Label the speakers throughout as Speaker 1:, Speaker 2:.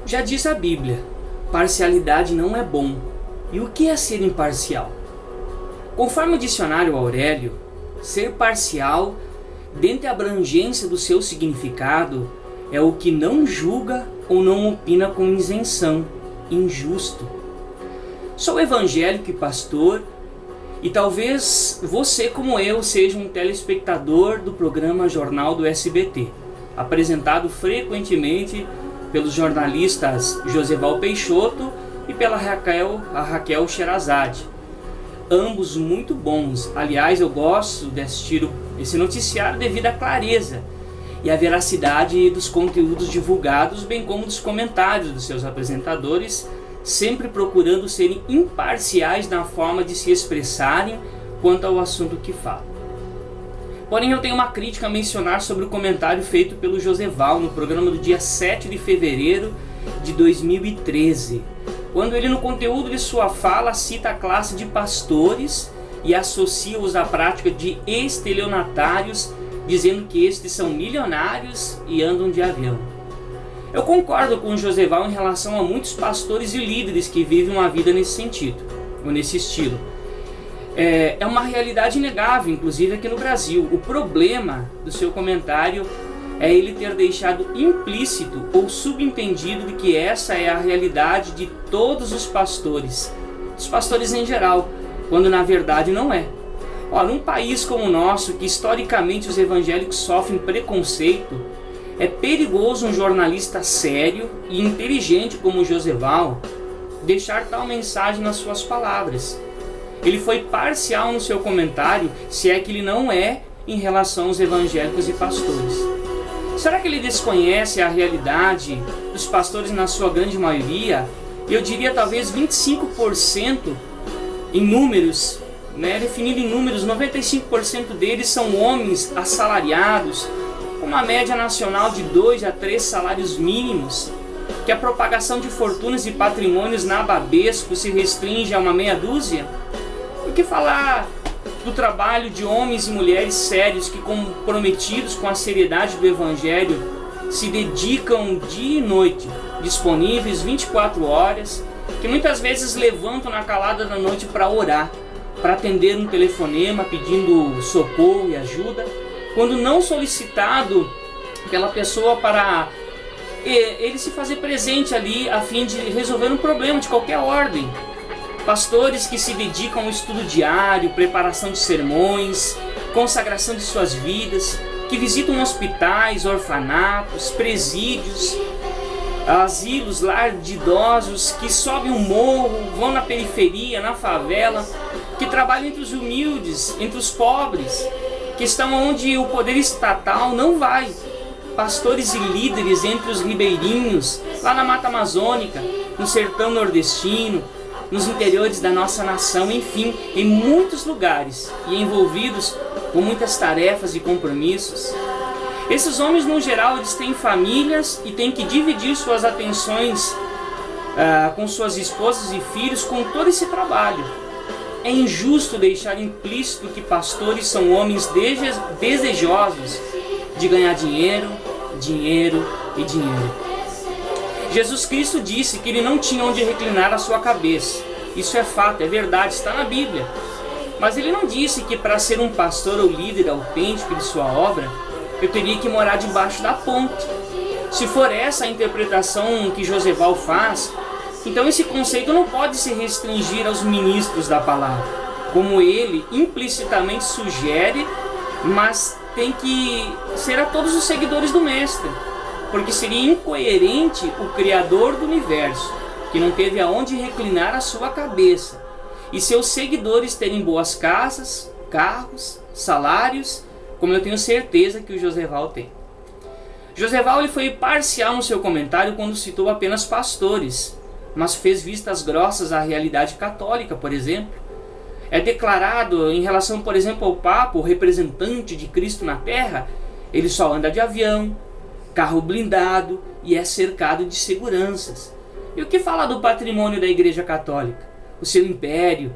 Speaker 1: Já diz a Bíblia, parcialidade não é bom. E o que é ser imparcial? Conforme o dicionário Aurélio, ser parcial, dentre a abrangência do seu significado, é o que não julga ou não opina com isenção, injusto. Sou evangélico e pastor, e talvez você, como eu, seja um telespectador do programa Jornal do SBT, apresentado frequentemente pelos jornalistas Josival Peixoto e pela Raquel Sherazade. Ambos muito bons. Aliás, eu gosto de assistir esse noticiário devido à clareza e à veracidade dos conteúdos divulgados, bem como dos comentários dos seus apresentadores, sempre procurando serem imparciais na forma de se expressarem quanto ao assunto que falam. Porém, eu tenho uma crítica a mencionar sobre o comentário feito pelo Josival no programa do dia 7 de fevereiro de 2013, quando ele, no conteúdo de sua fala, cita a classe de pastores e associa-os à prática de estelionatários, dizendo que estes são milionários e andam de avião. Eu concordo com o Josival em relação a muitos pastores e líderes que vivem uma vida nesse sentido, ou nesse estilo. É uma realidade inegável, inclusive aqui no Brasil. O problema do seu comentário é ele ter deixado implícito ou subentendido de que essa é a realidade de todos os pastores, dos pastores em geral, quando na verdade não é. Num país como o nosso, que historicamente os evangélicos sofrem preconceito, é perigoso um jornalista sério e inteligente como o Josival deixar tal mensagem nas suas palavras. Ele foi parcial no seu comentário, se é que ele não é em relação aos evangélicos e pastores. Será que ele desconhece a realidade dos pastores na sua grande maioria? Eu diria talvez 25% em números, definido em números, 95% deles são homens assalariados, com uma média nacional de 2 a 3 salários mínimos, que a propagação de fortunas e patrimônios nababescos se restringe a uma meia dúzia. O que falar do trabalho de homens e mulheres sérios que, comprometidos com a seriedade do Evangelho, se dedicam dia e noite, disponíveis 24 horas, que muitas vezes levantam na calada da noite para orar, para atender um telefonema pedindo socorro e ajuda, quando não solicitado pela pessoa para ele se fazer presente ali a fim de resolver um problema de qualquer ordem. Pastores que se dedicam ao estudo diário, preparação de sermões, consagração de suas vidas, que visitam hospitais, orfanatos, presídios, asilos, lar de idosos, que sobem um morro, vão na periferia, na favela, que trabalham entre os humildes, entre os pobres, que estão onde o poder estatal não vai. Pastores e líderes entre os ribeirinhos, lá na Mata Amazônica, no sertão nordestino, nos interiores da nossa nação, enfim, em muitos lugares e envolvidos com muitas tarefas e compromissos. Esses homens, no geral, eles têm famílias e têm que dividir suas atenções com suas esposas e filhos com todo esse trabalho. É injusto deixar implícito que pastores são homens desejosos de ganhar dinheiro, dinheiro e dinheiro. Jesus Cristo disse que ele não tinha onde reclinar a sua cabeça. Isso é fato, é verdade, está na Bíblia. Mas ele não disse que para ser um pastor ou líder autêntico de sua obra, eu teria que morar debaixo da ponte. Se for essa a interpretação que Josival faz, então esse conceito não pode se restringir aos ministros da palavra, como ele implicitamente sugere, mas tem que ser a todos os seguidores do Mestre, porque seria incoerente o Criador do Universo, que não teve aonde reclinar a sua cabeça, e seus seguidores terem boas casas, carros, salários, como eu tenho certeza que o Josival tem. Josival ele foi parcial no seu comentário quando citou apenas pastores, mas fez vistas grossas à realidade católica, por exemplo. É declarado em relação, por exemplo, ao Papa, o representante de Cristo na Terra, ele só anda de avião, carro blindado e é cercado de seguranças. E o que fala do patrimônio da Igreja Católica? O seu império,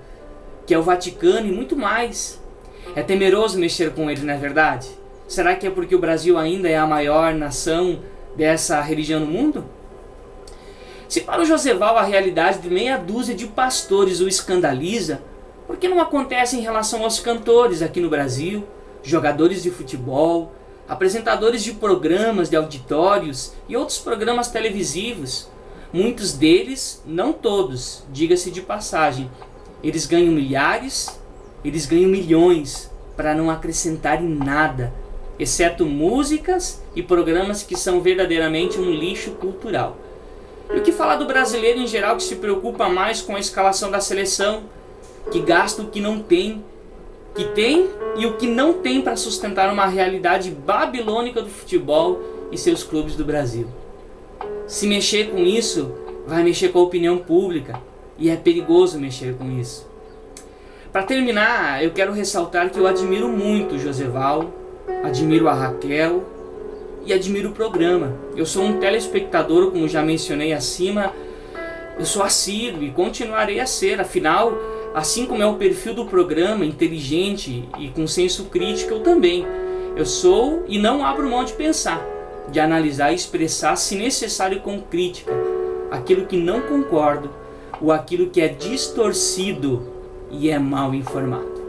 Speaker 1: que é o Vaticano e muito mais. É temeroso mexer com ele, não é verdade? Será que é porque o Brasil ainda é a maior nação dessa religião no mundo? Se para o Joseval a realidade de meia dúzia de pastores o escandaliza, por que não acontece em relação aos cantores aqui no Brasil, jogadores de futebol, apresentadores de programas de auditórios e outros programas televisivos? Muitos deles, não todos, diga-se de passagem, eles ganham milhares, eles ganham milhões para não acrescentarem nada, exceto músicas e programas que são verdadeiramente um lixo cultural. E o que falar do brasileiro em geral, que se preocupa mais com a escalação da seleção, que gasta o que não tem, que tem e o que não tem para sustentar uma realidade babilônica do futebol e seus clubes do Brasil? Se mexer com isso, vai mexer com a opinião pública, e é perigoso mexer com isso. Para terminar, eu quero ressaltar que eu admiro muito o Joseval, admiro a Raquel e admiro o programa. Eu sou um telespectador, como já mencionei acima, eu sou assíduo e continuarei a ser, afinal, assim como é o perfil do programa, inteligente e com senso crítico, eu também. Eu sou e não abro mão de pensar, de analisar e expressar, se necessário com crítica, aquilo que não concordo ou aquilo que é distorcido e é mal informado.